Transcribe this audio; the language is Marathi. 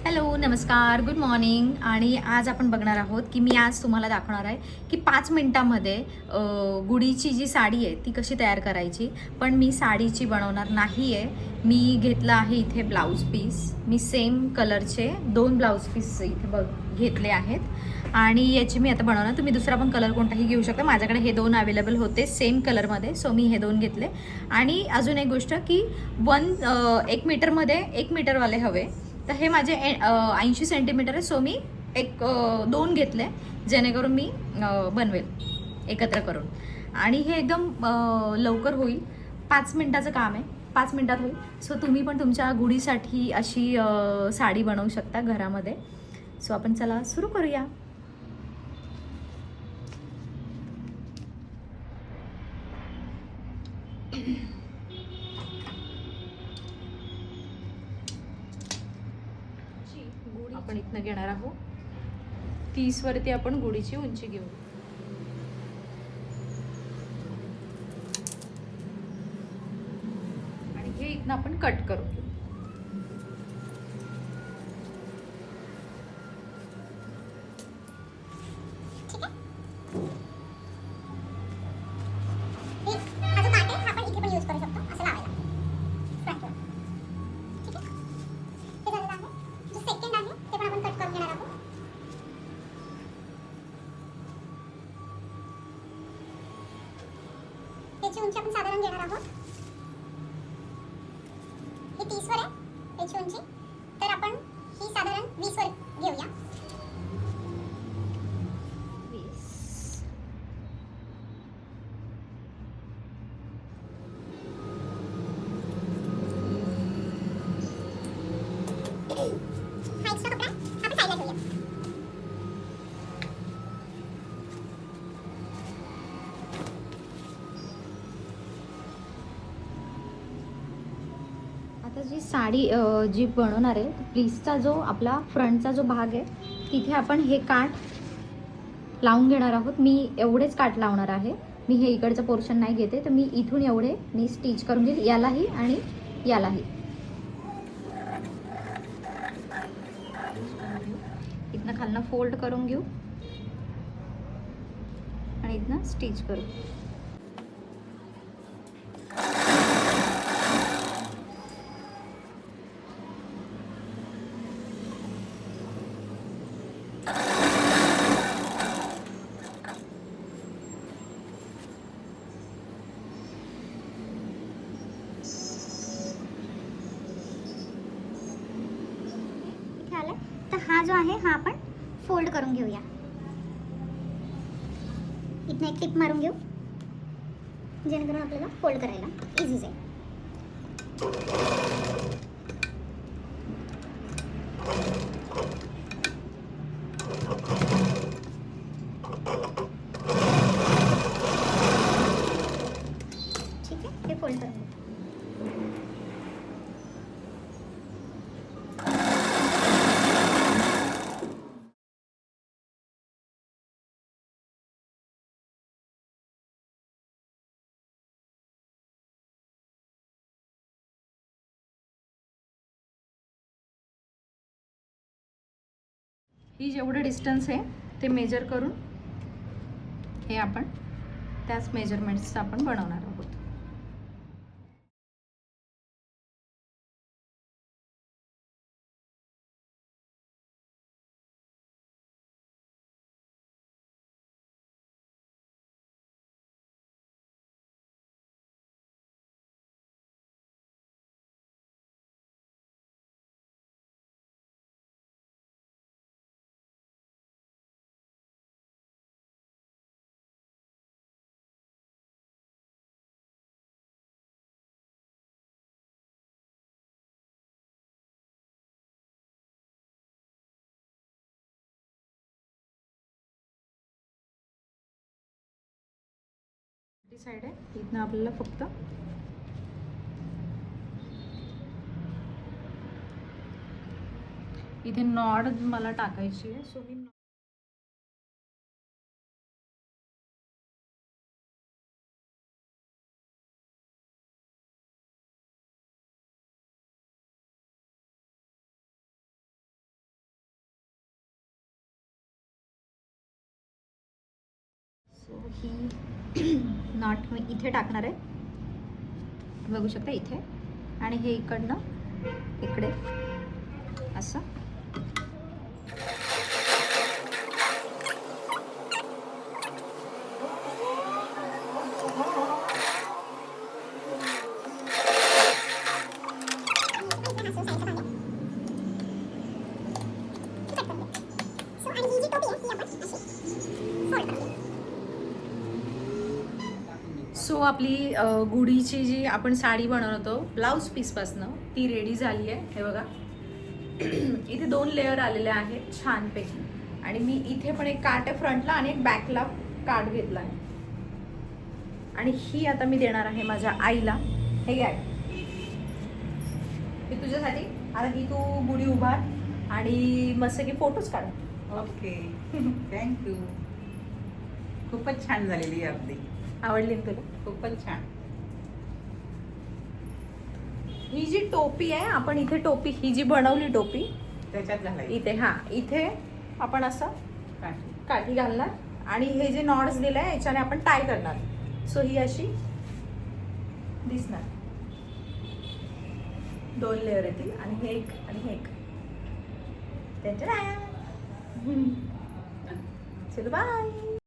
हॅलो, नमस्कार, गुड मॉर्निंग. आणि आज आपण बघणार आहोत की मी आज तुम्हाला दाखवणार आहे की 5 मिनिटामध्ये गुढीची जी साडी आहे ती कशी तयार करायची. पण मी साडीची बनवणार नाही आहे. मी घेतला आहे इथे ब्लाऊज पीस. मी सेम कलरचे 2 ब्लाऊज पीस इथे घेतले आहेत आणि याची मी आता बनवणार. तुम्ही दुसरा पण कलर कोणताही घेऊ शकता. माझ्याकडे हे 2 अवेलेबल होते सेम कलरमध्ये, सो मी हे 2 घेतले. आणि अजून एक गोष्ट की 1 मीटरमध्ये 1 मीटरवाले हवे. तर हे माझे 80 सेंटीमीटर आहे, सो मी 2 घेतले जेणेकरून मी बनवेल एकत्र करून. आणि हे एकदम लवकर होईल. 5 मिनिटाचं काम आहे, 5 मिनिटात होईल. सो तुम्ही पण तुमच्या गुढीसाठी अशी साडी बनवू शकता घरामध्ये. सो आपण चला सुरू करूया. गुढी आपण इथनं घेणार आहोत 30 वरती. आपण गुढीची उंची घेऊ आणि हे इथनं आपण कट करून घेऊ. याची उंची आपण साधारण घेणार आहोत. हे 30 वर आहे याची उंची, तर आपण ही साधारण 20 वर घेऊया. हा एक्स्ट्रा कपडा आपण साईडला ठेवूया. आता जी साडी जी बनवणार आहे, प्लीजचा जो आपला फ्रंटचा जो भाग आहे तिथे आपण हे काठ लावून घेणार आहोत. मी एवढेच काठ लावणार आहे. मी हे इकडचं पोर्शन नाही घेते, तर मी इथून एवढे मी स्टिच करून घेईल, यालाही आणि यालाही. इथनं खालनं फोल्ड करून घेऊ आणि इथनं स्टिच करू. तर हा जो आहे हा आपण फोल्ड करून घेऊया. इथनं एक टिप मारून घेऊ जेणेकरून आपल्याला फोल्ड करायला इझी जाईल. ठीक आहे, हे फोल्ड करून घेऊ. ही जेवढं डिस्टन्स आहे ते मेजर करून हे आपण त्याच मेजरमेंट्सचं आपण बनवणार आहोत. साइड आहे, इथनं आपल्याला फक्त इथे नॉड मला टाकायची आहे, so me so he not me इथे टाकणार आहे, बघू शकता इथे, आणि हे इकडनं इकडे असं. सो आपली गुढीची जी आपण साडी बनवतो ब्लाऊज पीसपासनं ती रेडी झाली आहे. हे बघा इथे 2 लेअर आलेले आहेत छानपैकी, आणि मी इथे पण एक काट आहे फ्रंटला आणि एक बॅकला काट घेतला आहे. आणि ही आता मी देणार आहे माझ्या आईला. हे घ्या मी तुझ्यासाठी. आता ही तू गुढी उभार आणि मस्त की फोटोज काढ. Okay thank you. खूपच छान झालेली आहे अगदी. आवडली ना तुला? खूपच छान. ही जी टोपी आहे, आपण इथे टोपी ही जी बनवली टोपी त्याच्यात घालायची इथे, हा इथे आपण असं काठी. काठी घालणार आणि हे जे नॉट्स दिले आहे याच्याने आपण टाय करणार. सो ही अशी दिसणार. 2 लेअर येतील आणि हे एक आणि हे एक. चलो बाय.